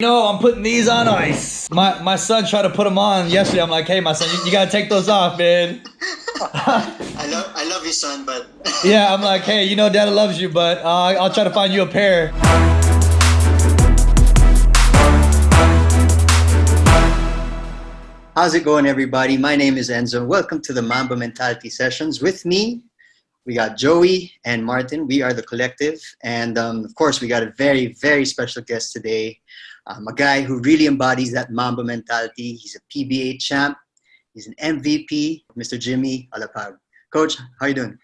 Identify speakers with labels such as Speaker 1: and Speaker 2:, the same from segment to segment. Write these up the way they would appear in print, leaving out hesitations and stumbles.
Speaker 1: No, I'm putting these on ice. My son tried to put them on yesterday. I'm like, hey, my son, you gotta take those off, man.
Speaker 2: I love you, son, but
Speaker 1: Yeah, I'm like, hey, Dad loves you, but I'll try to find you a pair.
Speaker 2: how's it going, everybody? My name is Enzo. Welcome to the Mamba Mentality sessions. With me, we got Joey and Martin. We are the collective, and of course, we got a very, very special guest today. A guy who really embodies that Mamba mentality. He's a PBA champ. He's an MVP, Mr. Jimmy Alapag. Coach, how you doing?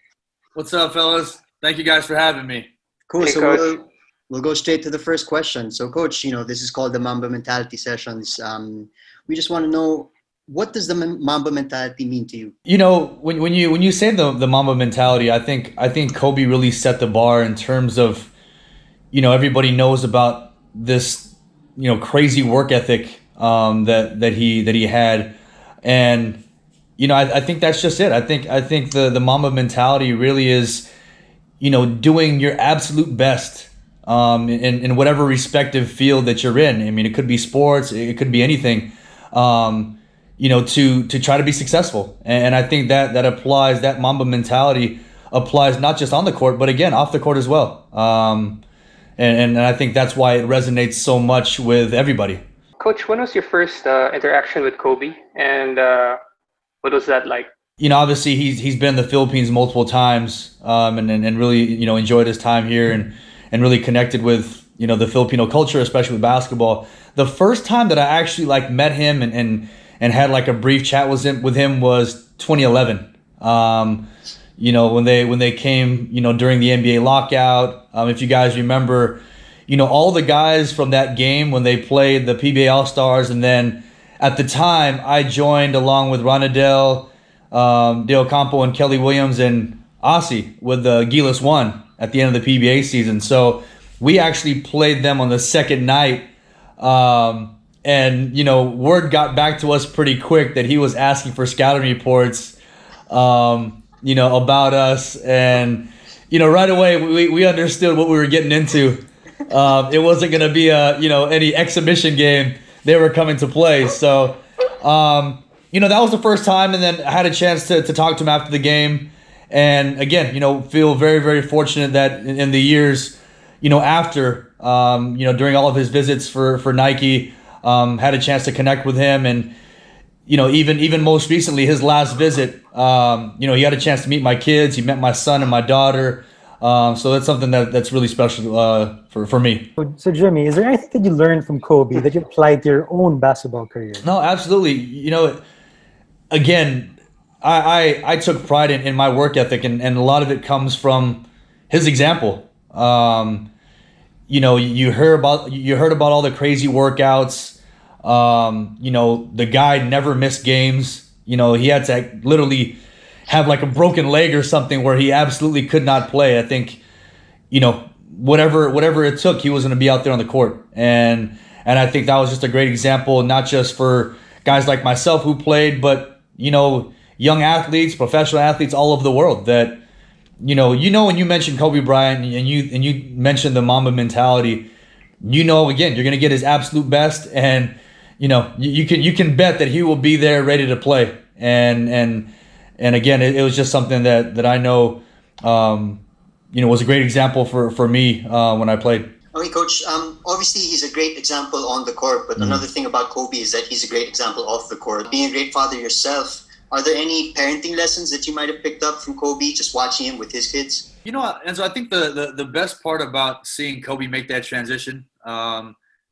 Speaker 1: What's up, fellas? Thank you guys for having me.
Speaker 2: Cool.
Speaker 3: Hey,
Speaker 2: So
Speaker 3: Coach.
Speaker 2: we'll go straight to the first question. So, Coach, this is called the Mamba Mentality sessions. We just want to know, what does the Mamba mentality mean to you?
Speaker 1: When you say the Mamba mentality, I think Kobe really set the bar in terms of, everybody knows about this, crazy work ethic that he had, and I think that's just it. I think the Mamba mentality really is, doing your absolute best in whatever respective field that you're in. I mean, it could be sports, it could be anything. To try to be successful, and I think that applies. That Mamba mentality applies not just on the court, but again off the court as well. And I think that's why it resonates so much with everybody.
Speaker 3: Coach, when was your first interaction with Kobe, and what was that like?
Speaker 1: Obviously he's been in the Philippines multiple times, and really enjoyed his time here, and really connected with the Filipino culture, especially with basketball. The first time that I actually met him and had a brief chat with him was 2011. When they came during the NBA lockout. If you guys remember, all the guys from that game when they played the PBA All Stars, and then at the time I joined along with Ronadell, Dale Campo, and Kelly Williams and Aussie with the Gilas 1 at the end of the PBA season. So we actually played them on the second night. And word got back to us pretty quick that he was asking for scouting reports, about us, and right away we understood what we were getting into. It wasn't going to be any exhibition game they were coming to play. So that was the first time, and then I had a chance to talk to him after the game, and again feel very, very fortunate that in the years after during all of his visits for Nike. Had a chance to connect with him, and even most recently, his last visit, he had a chance to meet my kids. He met my son and my daughter, so that's something that's really special for me.
Speaker 4: So Jimmy, is there anything that you learned from Kobe that you applied to your own basketball career?
Speaker 1: No, absolutely. Again, I took pride in my work ethic, and a lot of it comes from his example. You heard about all the crazy workouts. The guy never missed games. He had to literally have a broken leg or something where he absolutely could not play. I think, whatever it took, he was going to be out there on the court. And I think that was just a great example, not just for guys like myself who played, but, young athletes, professional athletes all over the world that, when you mentioned Kobe Bryant and you mentioned the Mamba mentality, again, you're going to get his absolute best, and you can bet that he will be there ready to play. And again, it was just something that I know was a great example for me when I played.
Speaker 2: Okay, Coach. Obviously, he's a great example on the court, but another thing about Kobe is that he's a great example off the court. Being a great father yourself, are there any parenting lessons that you might have picked up from Kobe, just watching him with his kids?
Speaker 1: And so I think the best part about seeing Kobe make that transition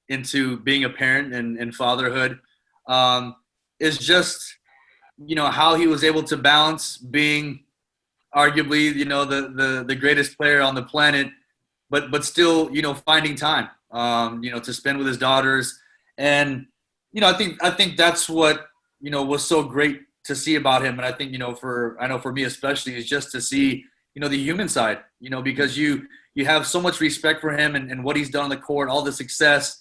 Speaker 1: into being a parent and fatherhood is just, how he was able to balance being arguably, the greatest player on the planet, but still, finding time, to spend with his daughters. And, I think that's what, was so great to see about him. And I think, for me especially, is just to see, the human side, because you have so much respect for him and what he's done on the court, all the success,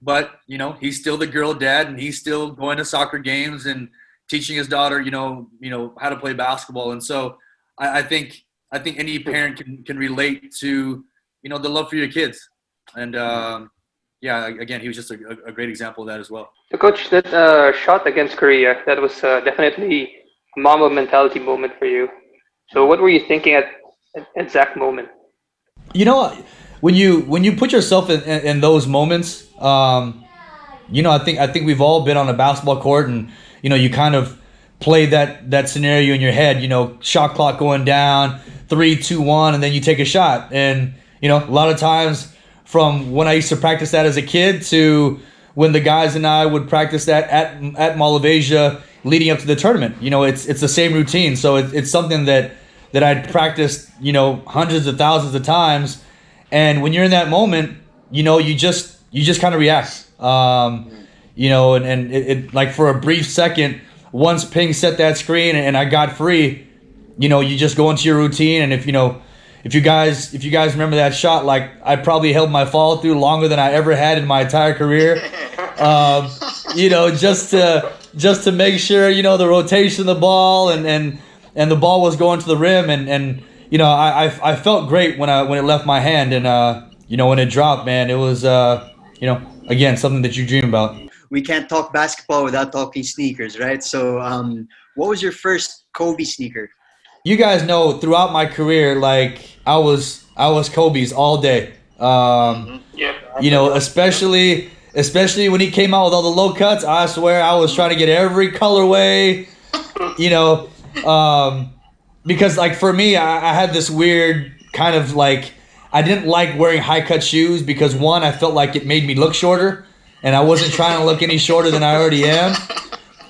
Speaker 1: but, he's still the girl dad, and he's still going to soccer games and teaching his daughter, how to play basketball. And so I think any parent can relate to, the love for your kids. And, yeah, again, he was just a great example of that as well.
Speaker 3: So, Coach, that shot against Korea, that was definitely a Mamba mentality moment for you. So, what were you thinking at exact moment?
Speaker 5: You know, when you put yourself in those moments, you know, I think we've all been on a basketball court, and you know, you kind of play that scenario in your head. You know, shot clock going down, 3, 2, 1, and then you take a shot. And you know, a lot of times, from when I used to practice that as a kid to when the guys and I would practice that at Mall of Asia leading up to the tournament, you know, it's the same routine. So it's something that I'd practiced, you know, hundreds of thousands of times. And when you're in that moment, you know, you just kind of react. You know, and it like for a brief second, once Ping set that screen and I got free, you know, you just go into your routine. And if you guys remember that shot, like I probably held my follow through longer than I ever had in my entire career. You know, just to make sure, you know, the rotation of the ball and the ball was going to the rim, and you know, I felt great when it left my hand, and you know, when it dropped, man, it was you know, again, something that you dream about.
Speaker 2: We can't talk basketball without talking sneakers, right? So, what was your first Kobe sneaker?
Speaker 5: You guys know throughout my career, like I was Kobe's all day. You know, especially when he came out with all the low cuts. I swear I was trying to get every colorway. You know, because like for me, I had this weird kind of like I didn't like wearing high cut shoes because one, I felt like it made me look shorter, and I wasn't trying to look any shorter than I already am.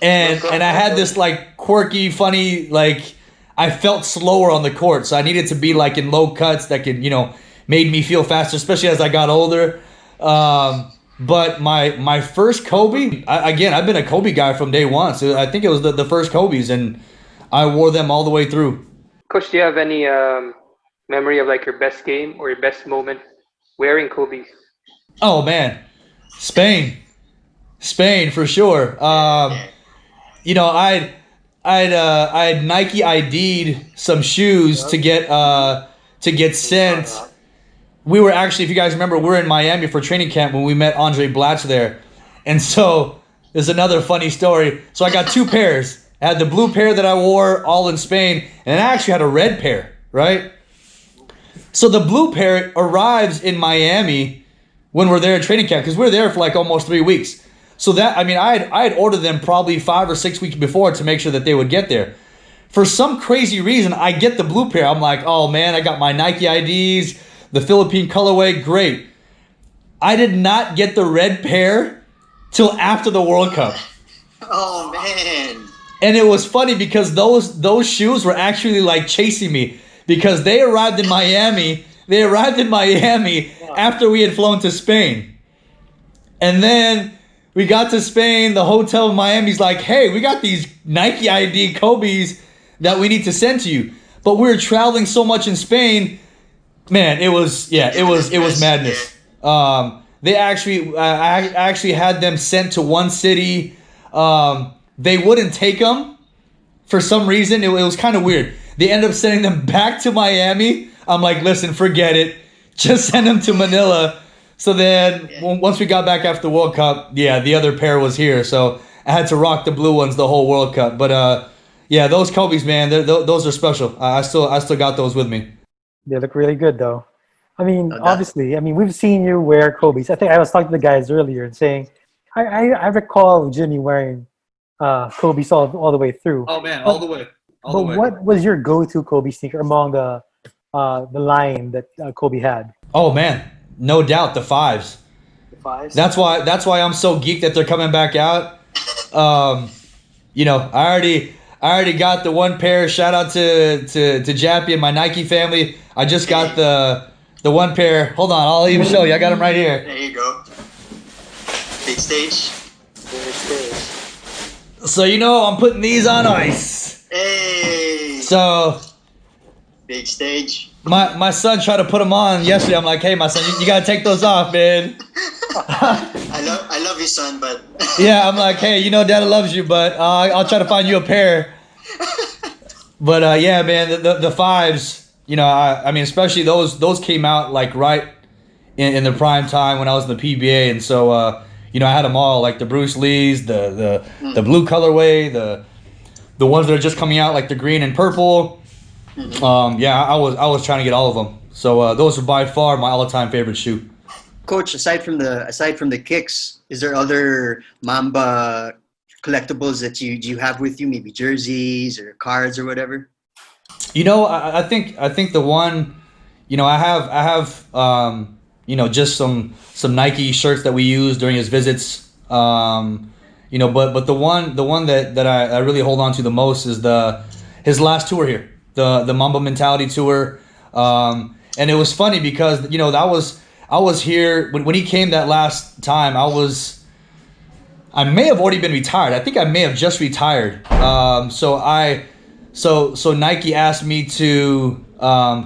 Speaker 5: And I had this like quirky, funny like. I felt slower on the court, so I needed to be like in low cuts that could, you know, made me feel faster, especially as I got older. But my first Kobe, again, I've been a Kobe guy from day one, so I think it was the first Kobe's, and I wore them all the way through.
Speaker 3: Coach, do you have any memory of like your best game or your best moment wearing Kobe's?
Speaker 5: Oh man, Spain for sure. You know, I'd Nike ID'd some shoes to get sent. We were actually, if you guys remember, we were in Miami for training camp when we met Andre Blatch there. And so there's another funny story. So I got two pairs. I had the blue pair that I wore all in Spain, and I actually had a red pair, right? So the blue pair arrives in Miami when we're there at training camp, because we're there for like almost 3 weeks. So that, I mean, I had ordered them probably 5 or 6 weeks before to make sure that they would get there. For some crazy reason, I get the blue pair. I'm like, oh man, I got my Nike IDs, the Philippine colorway, great. I did not get the red pair till after the World Cup.
Speaker 2: Oh man.
Speaker 5: And it was funny because those shoes were actually like chasing me because they arrived in Miami. They arrived in Miami after we had flown to Spain. And then we got to Spain, the hotel in Miami's like, hey, we got these Nike ID Kobe's that we need to send to you. But we were traveling so much in Spain, man, it was madness. They actually, I actually had them sent to one city. They wouldn't take them for some reason. It was kind of weird. They ended up sending them back to Miami. I'm like, listen, forget it. Just send them to Manila. So then, once we got back after the World Cup, yeah, the other pair was here. So I had to rock the blue ones the whole World Cup. But yeah, those Kobe's, man, those are special. I still got those with me.
Speaker 4: They look really good, though. I mean, obviously, I mean, we've seen you wear Kobe's. I think I was talking to the guys earlier and saying, I recall Jimmy wearing Kobe's all the way through.
Speaker 1: Oh man, all the way.
Speaker 4: What was your go-to Kobe sneaker among the line that Kobe had?
Speaker 5: Oh man. No doubt, the fives.
Speaker 2: The fives.
Speaker 5: That's why I'm so geeked that they're coming back out. You know, I already got the one pair. Shout out to Jappy and my Nike family. I just got the one pair. Hold on, I'll even show you. I got them right here.
Speaker 2: There you go. Big stage.
Speaker 3: Big stage.
Speaker 5: So you know, I'm putting these on ice.
Speaker 2: Hey.
Speaker 5: So.
Speaker 2: Big stage.
Speaker 5: My son tried to put them on yesterday. I'm like, hey, my son, you gotta take those off, man.
Speaker 2: I love you, son, but
Speaker 5: yeah, I'm like, hey, you know, Dad loves you, but I'll try to find you a pair. But yeah, man, the fives, you know, I mean, especially those came out like right in the prime time when I was in the PBA, and so you know, I had them all, like the Bruce Lees, the blue colorway, the ones that are just coming out, like the green and purple. Yeah, I was trying to get all of them. So those are by far my all-time favorite shoe.
Speaker 2: Coach, aside from the kicks, is there other Mamba collectibles that you have with you? Maybe jerseys or cards or whatever.
Speaker 5: You know, I think the one, you know, I have you know, just some Nike shirts that we use during his visits. You know, but the one that I really hold on to the most is his last tour here, the Mamba Mentality tour. And it was funny because, you know, I was here when he came that last time. I may have already been retired. I think I may have just retired. So Nike asked me to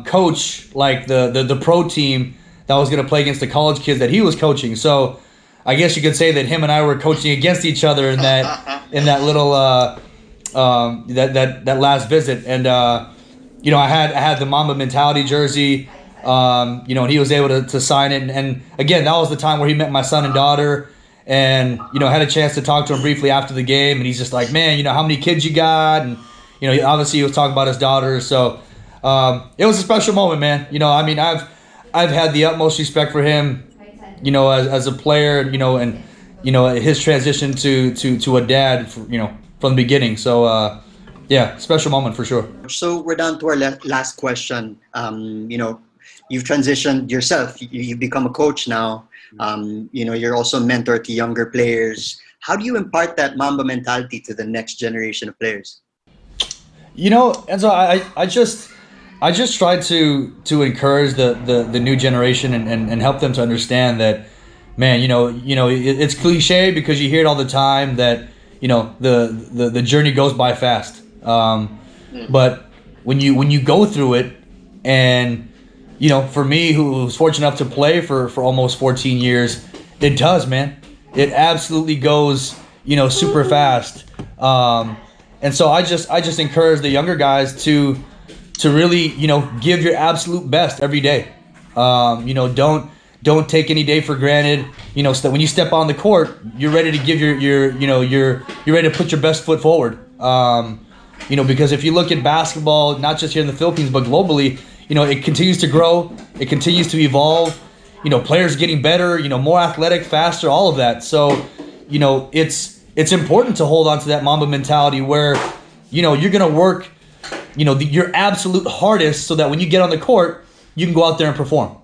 Speaker 5: coach like the pro team that was going to play against the college kids that he was coaching. So I guess you could say that him and I were coaching against each other in that little that last visit. And you know, I had the Mamba Mentality jersey. You know, and he was able to sign it. And again, that was the time where he met my son and daughter. And, you know, I had a chance to talk to him briefly after the game. And he's just like, man, you know, how many kids you got? And, you know, obviously he was talking about his daughter. So it was a special moment, man. You know, I mean, I've had the utmost respect for him, you know, as a player, you know, and, you know, his transition to a dad, you know, from the beginning. So, yeah, special moment for sure.
Speaker 2: So we're down to our last question. You know, you've transitioned yourself. You've become a coach now. You know, you're also a mentor to younger players. How do you impart that Mamba mentality to the next generation of players?
Speaker 5: You know, and so I just try to encourage the new generation and help them to understand that, man, you know, it's cliche because you hear it all the time that, you know, the journey goes by fast. But when you go through it, and you know, for me, who was fortunate enough to play for almost 14 years, it does, man. It absolutely goes, you know, super fast. And so I just encourage the younger guys to really, you know, give your absolute best every day. You know, don't take any day for granted. You know, so that when you step on the court, you're ready to give you're ready to put your best foot forward. You know, because if you look at basketball, not just here in the Philippines, but globally, you know, it continues to grow. It continues to evolve. You know, players getting better, you know, more athletic, faster, all of that. So, you know, it's important to hold on to that Mamba mentality where, you know, you're going to work, you know, your absolute hardest so that when you get on the court, you can go out there and perform.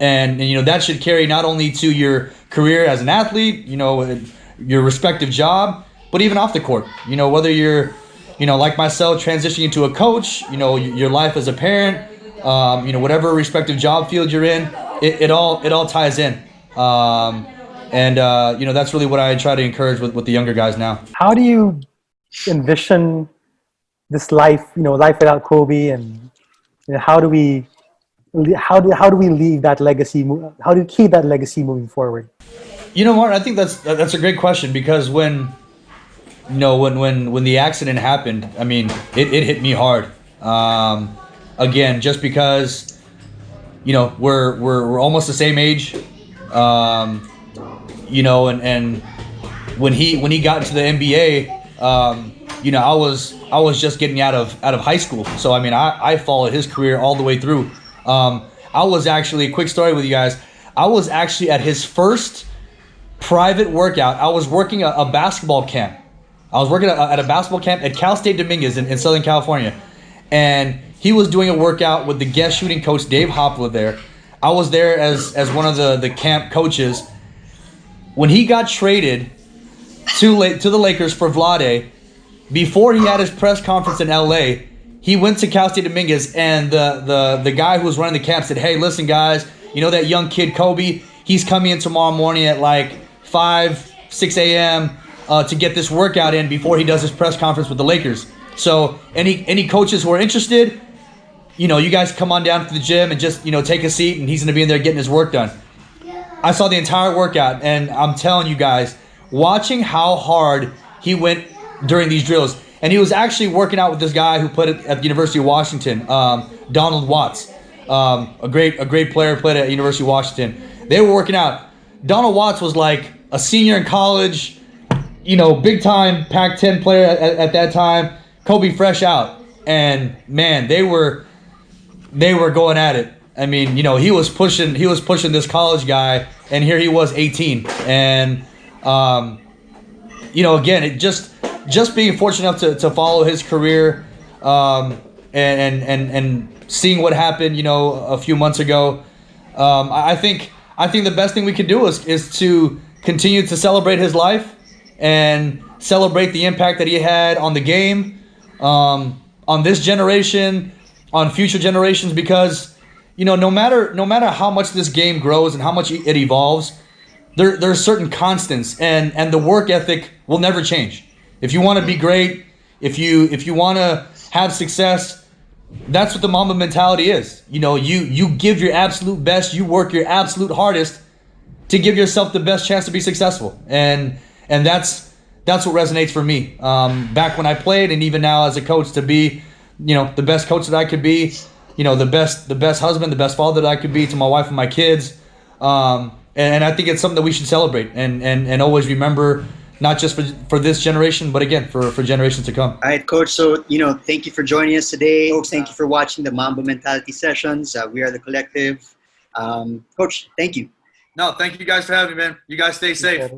Speaker 5: And you know, that should carry not only to your career as an athlete, you know, your respective job, but even off the court. You know, whether you're, you know, like myself, transitioning into a coach, you know, your life as a parent, you know, whatever respective job field you're in, it all ties in. And you know, that's really what I try to encourage with the younger guys now.
Speaker 4: How do you envision this life, you know, life without Kobe, and you know, how do we leave that legacy? How do you keep that legacy moving forward?
Speaker 5: You know, Martin, I think that's a great question, because when the accident happened, I mean, it hit me hard. Again, just because, you know, we're almost the same age, you know, and when he got into the NBA, you know, I was just getting out of high school, so I mean, I followed his career all the way through. I was actually, a quick story with you guys, I was actually at his first private workout. I was working a basketball camp. I was working at a basketball camp at Cal State Dominguez in Southern California, and he was doing a workout with the guest shooting coach Dave Hopla there. I was there as one of the camp coaches. When he got traded to the Lakers for Vlade, before he had his press conference in LA, he went to Cal State Dominguez, and the guy who was running the camp said, "Hey, listen, guys, you know that young kid Kobe? He's coming in tomorrow morning at like 6 a.m. To get this workout in before he does his press conference with the Lakers. So any coaches who are interested, you know, you guys come on down to the gym and just, you know, take a seat, and he's going to be in there getting his work done." I saw the entire workout, and I'm telling you guys, watching how hard he went during these drills. And he was actually working out with this guy who played at the University of Washington, Donald Watts, a great player, played at University of Washington. They were working out. Donald Watts was like a senior in college, big time Pac-10 player at that time. Kobe fresh out, and man, they were going at it. I mean, he was pushing this college guy, and here he was 18, and again, it just being fortunate enough to follow his career, and seeing what happened, a few months ago. I think the best thing we can do is to continue to celebrate his life and celebrate the impact that he had on the game, on this generation, on future generations, because no matter how much this game grows and how much it evolves, there are certain constants, and the work ethic will never change. If you want to be great, if you want to have success, that's what the Mamba mentality is. You give your absolute best, you work your absolute hardest to give yourself the best chance to be successful, and that's what resonates for me. Back when I played, and even now as a coach, to be the best coach that I could be, the best husband, the best father that I could be to my wife and my kids. And I think it's something that we should celebrate and always remember, not just for this generation, but again, for generations to come.
Speaker 2: All right, Coach. So, thank you for joining us today. Folks, thank you for watching the Mamba Mentality sessions. We are the collective. Coach, thank you.
Speaker 1: No, thank you guys for having me, man. You guys stay safe.